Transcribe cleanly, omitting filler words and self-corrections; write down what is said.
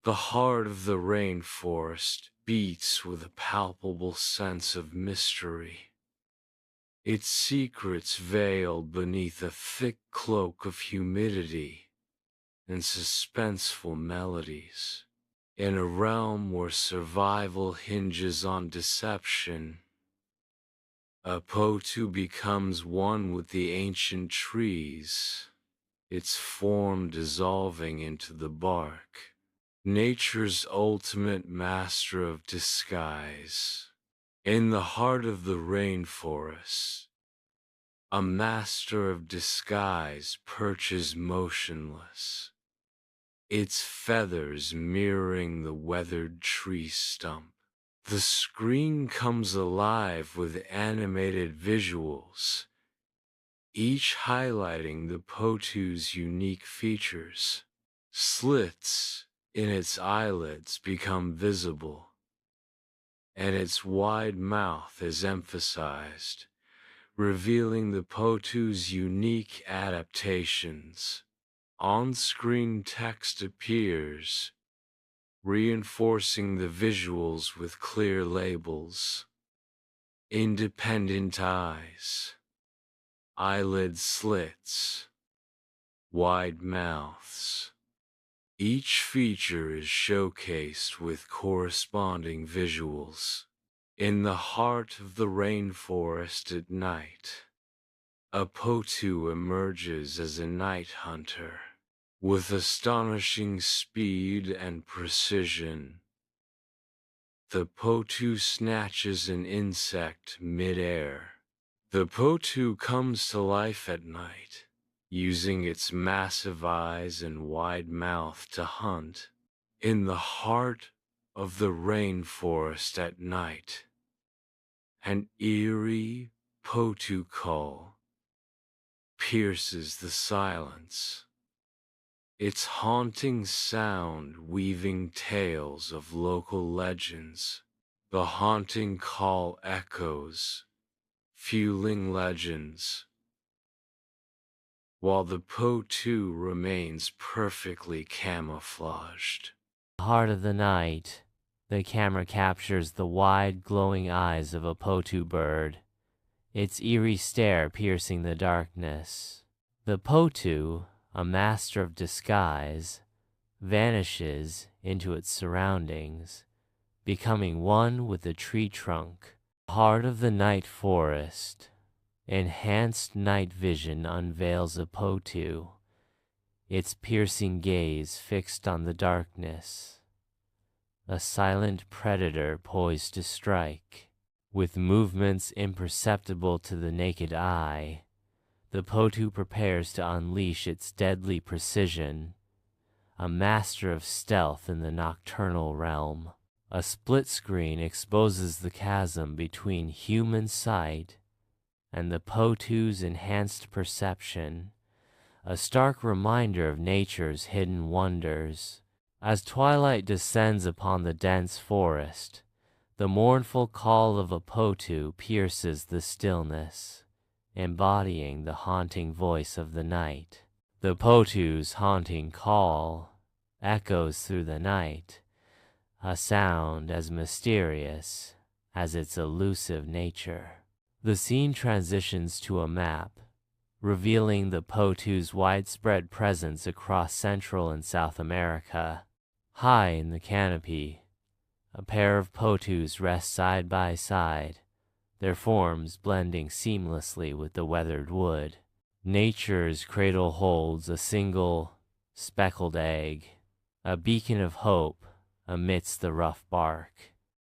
The heart of the rainforest beats with a palpable sense of mystery, its secrets veiled beneath a thick cloak of humidity and suspenseful melodies. In a realm where survival hinges on deception, a Potoo becomes one with the ancient trees, its form dissolving into the bark. Nature's ultimate master of disguise. In the heart of the rainforest, a master of disguise perches motionless, its feathers mirroring the weathered tree stump. The screen comes alive with animated visuals, each highlighting the Potoo's unique features. Slits in its eyelids become visible, and its wide mouth is emphasized, revealing the Potoo's unique adaptations. On-screen text appears, reinforcing the visuals with clear labels. Independent eyes, eyelid slits, wide mouths. Each feature is showcased with corresponding visuals. In the heart of the rainforest at night, a Potoo emerges as a night hunter. With astonishing speed and precision, the Potoo snatches an insect mid-air. The Potoo comes to life at night, using its massive eyes and wide mouth to hunt. In the heart of the rainforest at night, an eerie Potoo call pierces the silence, its haunting sound weaving tales of local legends. The haunting call echoes, fueling legends, while the Potoo remains perfectly camouflaged. The heart of the night, the camera captures the wide, glowing eyes of a Potoo bird, its eerie stare piercing the darkness. The Potoo, a master of disguise, vanishes into its surroundings, becoming one with the tree trunk. The heart of the night forest, enhanced night vision unveils a Potoo, its piercing gaze fixed on the darkness, a silent predator poised to strike. With movements imperceptible to the naked eye, the Potoo prepares to unleash its deadly precision, a master of stealth in the nocturnal realm. A split screen exposes the chasm between human sight and the Potoo's enhanced perception, a stark reminder of nature's hidden wonders. As twilight descends upon the dense forest, the mournful call of a Potoo pierces the stillness, embodying the haunting voice of the night. The Potoo's haunting call echoes through the night, a sound as mysterious as its elusive nature. The scene transitions to a map, revealing the Potoo's widespread presence across Central and South America. High in the canopy, a pair of Potoos rest side by side, their forms blending seamlessly with the weathered wood. Nature's cradle holds a single, speckled egg, a beacon of hope amidst the rough bark.